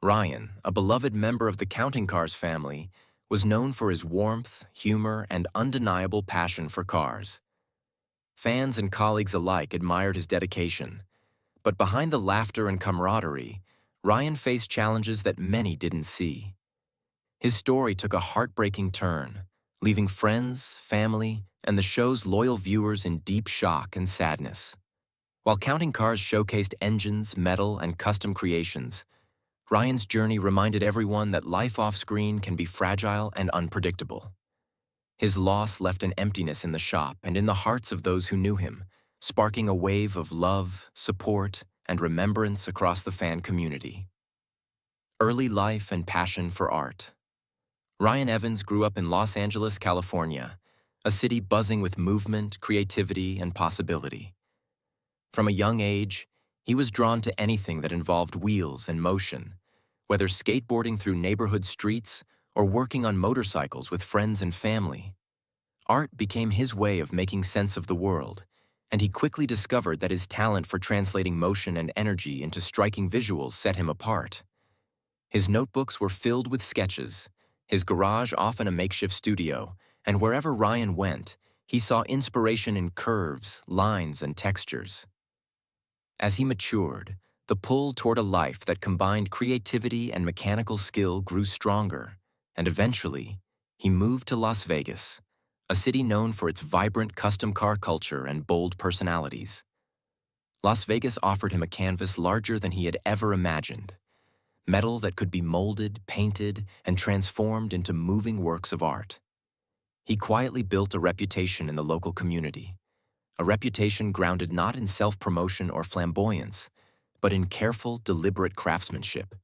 Ryan, a beloved member of the Counting Cars family, was known for his warmth, humor, and undeniable passion for cars. Fans and colleagues alike admired his dedication, but behind the laughter and camaraderie, Ryan faced challenges that many didn't see. His story took a heartbreaking turn, leaving friends, family, and the show's loyal viewers in deep shock and sadness. While Counting Cars showcased engines, metal, and custom creations, Ryan's journey reminded everyone that life off-screen can be fragile and unpredictable. His loss left an emptiness in the shop and in the hearts of those who knew him, sparking a wave of love, support, and remembrance across the fan community. Early life and passion for art. Ryan Evans grew up in Los Angeles, California, a city buzzing with movement, creativity, and possibility. From a young age, he was drawn to anything that involved wheels and motion, whether skateboarding through neighborhood streets or working on motorcycles with friends and family. Art became his way of making sense of the world, and he quickly discovered that his talent for translating motion and energy into striking visuals set him apart. His notebooks were filled with sketches, his garage often a makeshift studio, and wherever Ryan went, he saw inspiration in curves, lines, and textures. As he matured, the pull toward a life that combined creativity and mechanical skill grew stronger, and eventually, he moved to Las Vegas, a city known for its vibrant custom car culture and bold personalities. Las Vegas offered him a canvas larger than he had ever imagined, metal that could be molded, painted, and transformed into moving works of art. He quietly built a reputation in the local community, a reputation grounded not in self-promotion or flamboyance, but in careful, deliberate craftsmanship.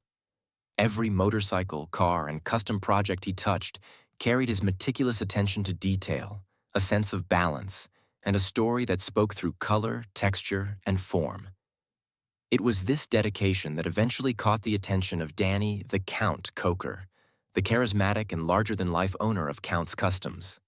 Every motorcycle, car, and custom project he touched carried his meticulous attention to detail, a sense of balance, and a story that spoke through color, texture, and form. It was this dedication that eventually caught the attention of Danny the Count Coker, the charismatic and larger-than-life owner of Count's Customs.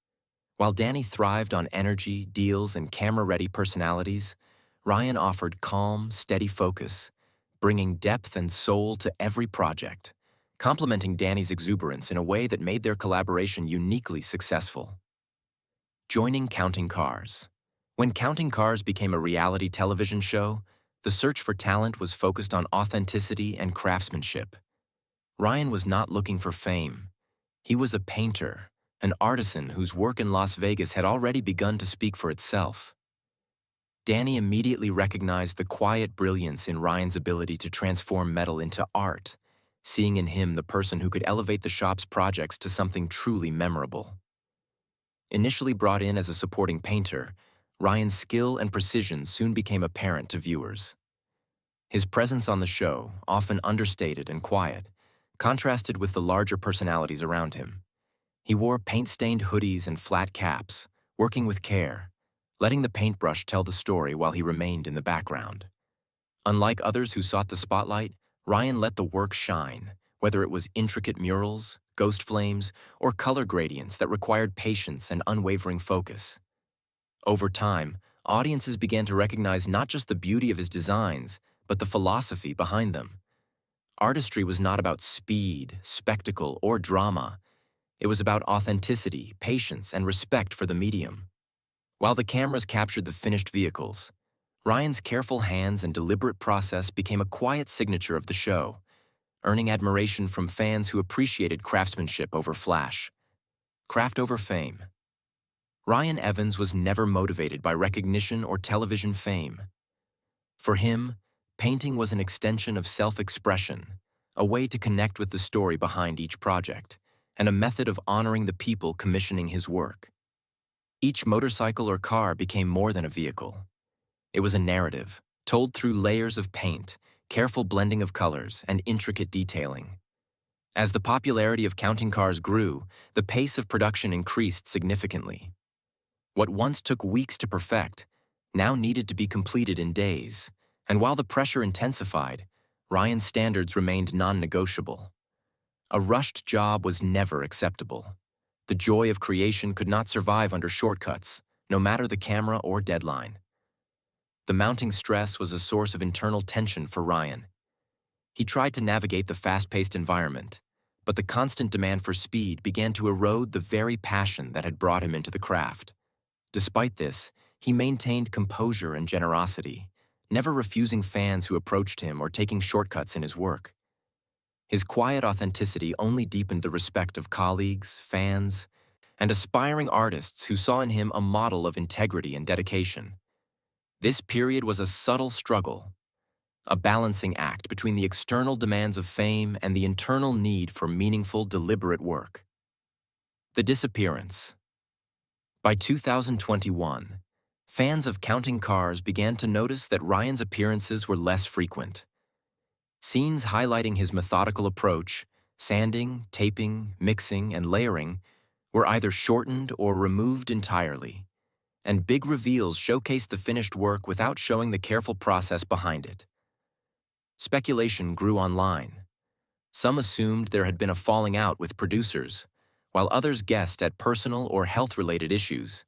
While Danny thrived on energy, deals, and camera-ready personalities, Ryan offered calm, steady focus, bringing depth and soul to every project, complementing Danny's exuberance in a way that made their collaboration uniquely successful. Joining Counting Cars. When Counting Cars became a reality television show, the search for talent was focused on authenticity and craftsmanship. Ryan was not looking for fame. He was a painter, an artisan whose work in Las Vegas had already begun to speak for itself. Danny immediately recognized the quiet brilliance in Ryan's ability to transform metal into art, seeing in him the person who could elevate the shop's projects to something truly memorable. Initially brought in as a supporting painter, Ryan's skill and precision soon became apparent to viewers. His presence on the show, often understated and quiet, contrasted with the larger personalities around him. He wore paint-stained hoodies and flat caps, working with care, letting the paintbrush tell the story while he remained in the background. Unlike others who sought the spotlight, Ryan let the work shine, whether it was intricate murals, ghost flames, or color gradients that required patience and unwavering focus. Over time, audiences began to recognize not just the beauty of his designs, but the philosophy behind them. Artistry was not about speed, spectacle, or drama. It was about authenticity, patience, and respect for the medium. While the cameras captured the finished vehicles, Ryan's careful hands and deliberate process became a quiet signature of the show, earning admiration from fans who appreciated craftsmanship over flash. Craft over fame. Ryan Evans was never motivated by recognition or television fame. For him, painting was an extension of self-expression, a way to connect with the story behind each project, and a method of honoring the people commissioning his work. Each motorcycle or car became more than a vehicle. It was a narrative, told through layers of paint, careful blending of colors, and intricate detailing. As the popularity of Counting Cars grew, the pace of production increased significantly. What once took weeks to perfect now needed to be completed in days, and while the pressure intensified, Ryan's standards remained non-negotiable. A rushed job was never acceptable. The joy of creation could not survive under shortcuts, no matter the camera or deadline. The mounting stress was a source of internal tension for Ryan. He tried to navigate the fast-paced environment, but the constant demand for speed began to erode the very passion that had brought him into the craft. Despite this, he maintained composure and generosity, never refusing fans who approached him or taking shortcuts in his work. His quiet authenticity only deepened the respect of colleagues, fans, and aspiring artists who saw in him a model of integrity and dedication. This period was a subtle struggle, a balancing act between the external demands of fame and the internal need for meaningful, deliberate work. The disappearance. By 2021, fans of Counting Cars began to notice that Ryan's appearances were less frequent. Scenes highlighting his methodical approach, sanding, taping, mixing, and layering, were either shortened or removed entirely, and big reveals showcased the finished work without showing the careful process behind it. Speculation grew online. Some assumed there had been a falling out with producers, while others guessed at personal or health-related issues.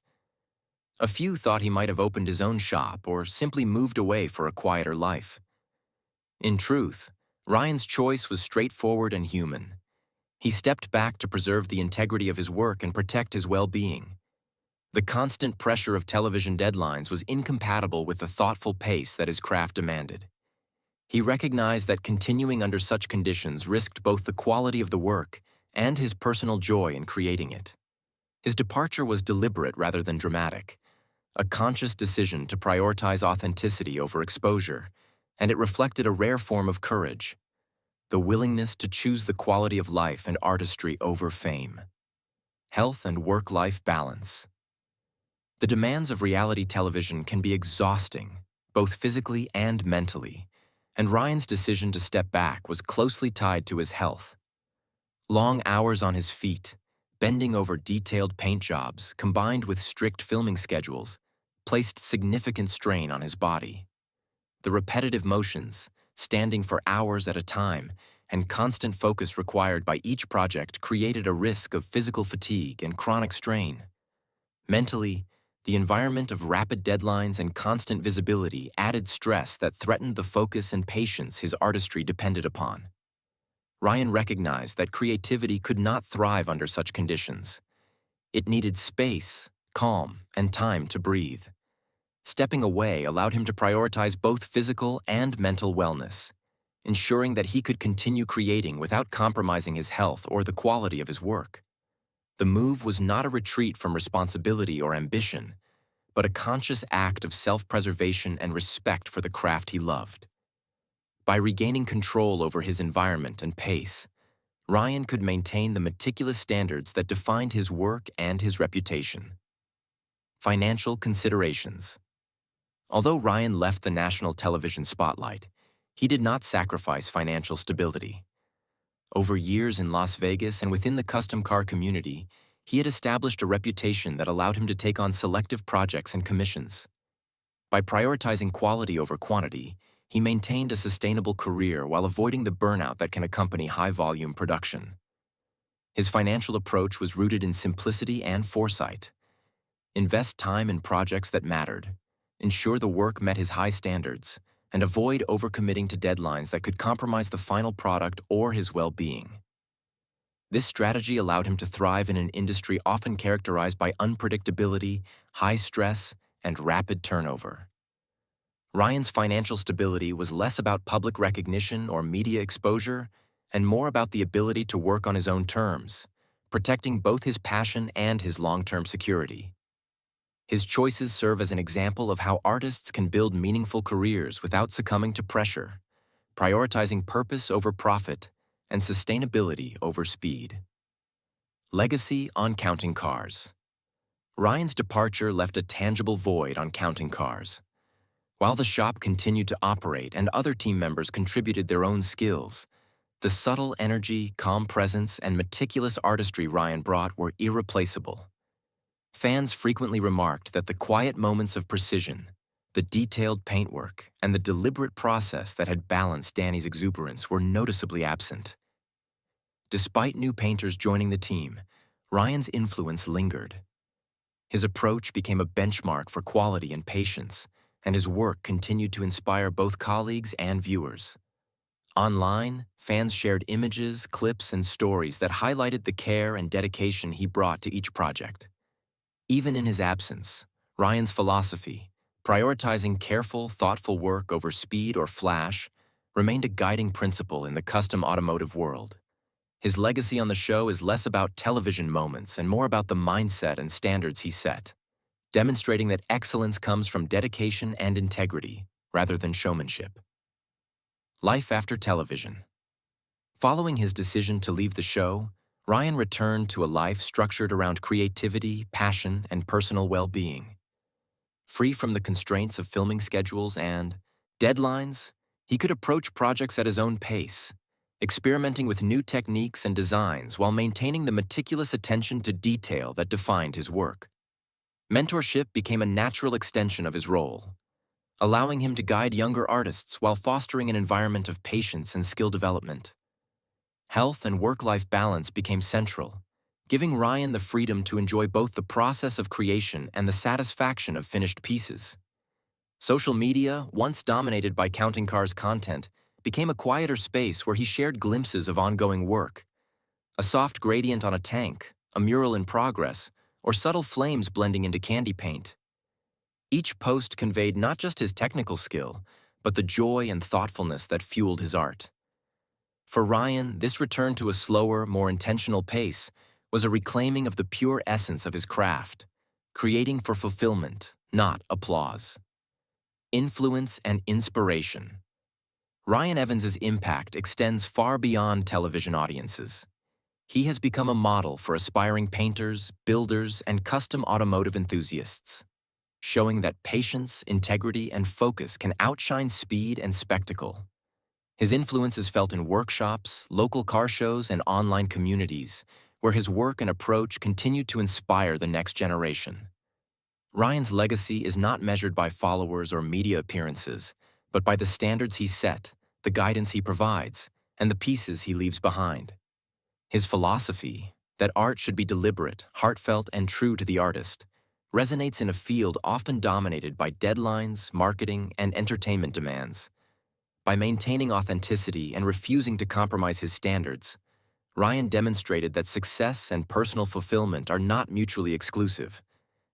A few thought he might have opened his own shop or simply moved away for a quieter life. In truth, Ryan's choice was straightforward and human. He stepped back to preserve the integrity of his work and protect his well-being. The constant pressure of television deadlines was incompatible with the thoughtful pace that his craft demanded. He recognized that continuing under such conditions risked both the quality of the work and his personal joy in creating it. His departure was deliberate rather than dramatic, a conscious decision to prioritize authenticity over exposure, and it reflected a rare form of courage, the willingness to choose the quality of life and artistry over fame. Health and work-life balance. The demands of reality television can be exhausting, both physically and mentally, and Ryan's decision to step back was closely tied to his health. Long hours on his feet, bending over detailed paint jobs, combined with strict filming schedules, placed significant strain on his body. The repetitive motions, standing for hours at a time, and constant focus required by each project created a risk of physical fatigue and chronic strain. Mentally, the environment of rapid deadlines and constant visibility added stress that threatened the focus and patience his artistry depended upon. Ryan recognized that creativity could not thrive under such conditions. It needed space, calm, and time to breathe. Stepping away allowed him to prioritize both physical and mental wellness, ensuring that he could continue creating without compromising his health or the quality of his work. The move was not a retreat from responsibility or ambition, but a conscious act of self-preservation and respect for the craft he loved. By regaining control over his environment and pace, Ryan could maintain the meticulous standards that defined his work and his reputation. Financial considerations. Although Ryan left the national television spotlight, he did not sacrifice financial stability. Over years in Las Vegas and within the custom car community, he had established a reputation that allowed him to take on selective projects and commissions. By prioritizing quality over quantity, he maintained a sustainable career while avoiding the burnout that can accompany high-volume production. His financial approach was rooted in simplicity and foresight. Invest time in projects that mattered, ensure the work met his high standards, and avoid overcommitting to deadlines that could compromise the final product or his well-being. This strategy allowed him to thrive in an industry often characterized by unpredictability, high stress, and rapid turnover. Ryan's financial stability was less about public recognition or media exposure, and more about the ability to work on his own terms, protecting both his passion and his long-term security. His choices serve as an example of how artists can build meaningful careers without succumbing to pressure, prioritizing purpose over profit and sustainability over speed. Legacy on Counting Cars. Ryan's departure left a tangible void on Counting Cars. While the shop continued to operate and other team members contributed their own skills, the subtle energy, calm presence, and meticulous artistry Ryan brought were irreplaceable. Fans frequently remarked that the quiet moments of precision, the detailed paintwork, and the deliberate process that had balanced Danny's exuberance were noticeably absent. Despite new painters joining the team, Ryan's influence lingered. His approach became a benchmark for quality and patience, and his work continued to inspire both colleagues and viewers. Online, fans shared images, clips, and stories that highlighted the care and dedication he brought to each project. Even in his absence, Ryan's philosophy, prioritizing careful, thoughtful work over speed or flash, remained a guiding principle in the custom automotive world. His legacy on the show is less about television moments and more about the mindset and standards he set, demonstrating that excellence comes from dedication and integrity rather than showmanship. Life after television. Following his decision to leave the show, Ryan returned to a life structured around creativity, passion, and personal well-being. Free from the constraints of filming schedules and deadlines, he could approach projects at his own pace, experimenting with new techniques and designs while maintaining the meticulous attention to detail that defined his work. Mentorship became a natural extension of his role, allowing him to guide younger artists while fostering an environment of patience and skill development. Health and work-life balance became central, giving Ryan the freedom to enjoy both the process of creation and the satisfaction of finished pieces. Social media, once dominated by Counting Cars content, became a quieter space where he shared glimpses of ongoing work. A soft gradient on a tank, a mural in progress, or subtle flames blending into candy paint. Each post conveyed not just his technical skill, but the joy and thoughtfulness that fueled his art. For Ryan, this return to a slower, more intentional pace was a reclaiming of the pure essence of his craft, creating for fulfillment, not applause. Influence and inspiration. Ryan Evans's impact extends far beyond television audiences. He has become a model for aspiring painters, builders, and custom automotive enthusiasts, showing that patience, integrity, and focus can outshine speed and spectacle. His influence is felt in workshops, local car shows, and online communities, where his work and approach continue to inspire the next generation. Ryan's legacy is not measured by followers or media appearances, but by the standards he set, the guidance he provides, and the pieces he leaves behind. His philosophy, that art should be deliberate, heartfelt, and true to the artist, resonates in a field often dominated by deadlines, marketing, and entertainment demands. By maintaining authenticity and refusing to compromise his standards, Ryan demonstrated that success and personal fulfillment are not mutually exclusive,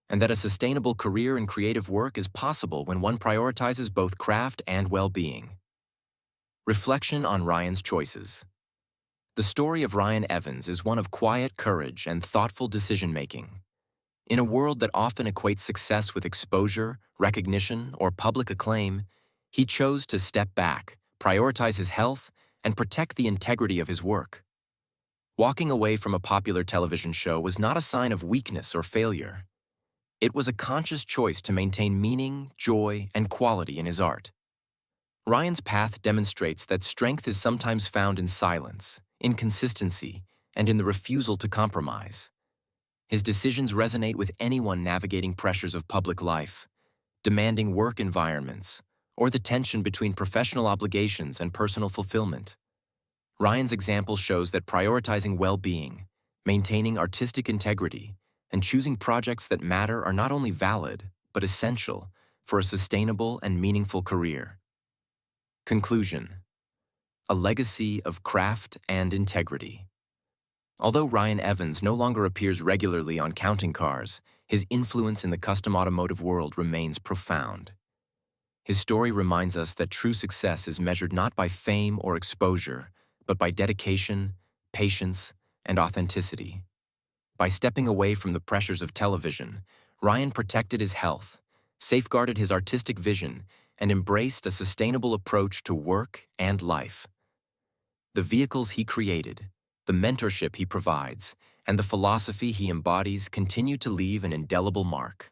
and that a sustainable career in creative work is possible when one prioritizes both craft and well-being. Reflection on Ryan's choices. The story of Ryan Evans is one of quiet courage and thoughtful decision-making. In a world that often equates success with exposure, recognition, or public acclaim, he chose to step back, prioritize his health, and protect the integrity of his work. Walking away from a popular television show was not a sign of weakness or failure. It was a conscious choice to maintain meaning, joy, and quality in his art. Ryan's path demonstrates that strength is sometimes found in silence, in consistency, and in the refusal to compromise. His decisions resonate with anyone navigating pressures of public life, demanding work environments, or the tension between professional obligations and personal fulfillment. Ryan's example shows that prioritizing well-being, maintaining artistic integrity, and choosing projects that matter are not only valid, but essential for a sustainable and meaningful career. Conclusion. A legacy of craft and integrity. Although Ryan Evans no longer appears regularly on Counting Cars, his influence in the custom automotive world remains profound. His story reminds us that true success is measured not by fame or exposure, but by dedication, patience, and authenticity. By stepping away from the pressures of television, Ryan protected his health, safeguarded his artistic vision, and embraced a sustainable approach to work and life. The vehicles he created, the mentorship he provides, and the philosophy he embodies continue to leave an indelible mark.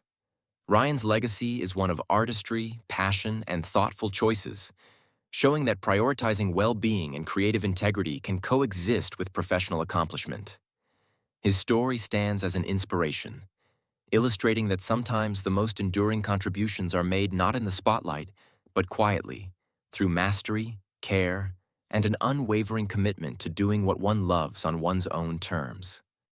Ryan's legacy is one of artistry, passion, and thoughtful choices, showing that prioritizing well-being and creative integrity can coexist with professional accomplishment. His story stands as an inspiration, illustrating that sometimes the most enduring contributions are made not in the spotlight, but quietly, through mastery, care, and an unwavering commitment to doing what one loves on one's own terms.